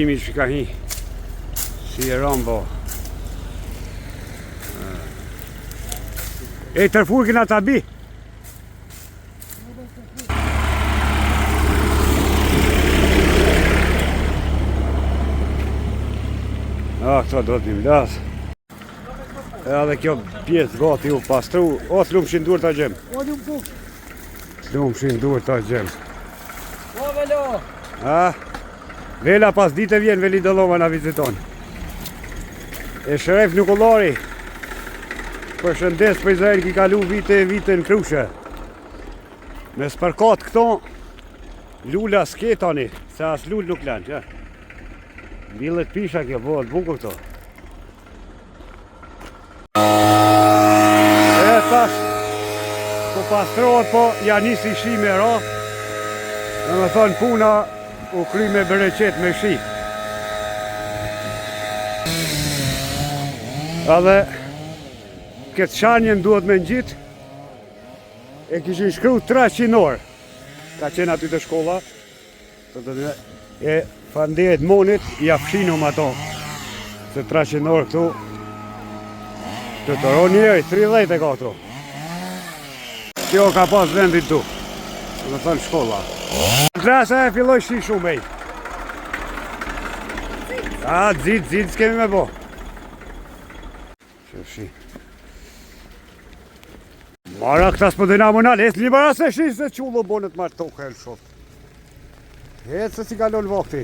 motorimi që ka hi. Si e Rambo. E tërfur këna ta bi. Këto do t'mi mlas. Edhe kjo pjesë gati u pastru. O s'lumshin dur t'a gjem. S'lumshin dur t'a gjem. O Velo! Vela pas dite vjen Veli Dallova na viziton. E Shref Nukullari. Përshëndes për Izrael ki kalu vite në krushe. Me s'përkat këto lula s'ketani, se as lull nuk lanë që. Billet pisha kjo, bëhet bukur këto. E tash, po pastrohet po ja nisi shi me ra. Dhe me thonë puna u kry me bereqet me shi. Edhe këtë shanjen duhet me ngjit. E kishin shkru 300 orë. Ka qenë aty të shkolla. E fandejet monit, ja fshinum ato. Se 300 orë këtu. Të të ro njeri, 30 e ka këtu. Kjo ka pas vendit tu. Dhe thënë shkolla. Klasa e filloj shi shumë ej. Zit s'kemi me bo. Shi. Mara këta s'pëdojna më nalë, një bara se shi se qullo bonët marë tokë e lë shoftë. Hecë se si kalon vakti.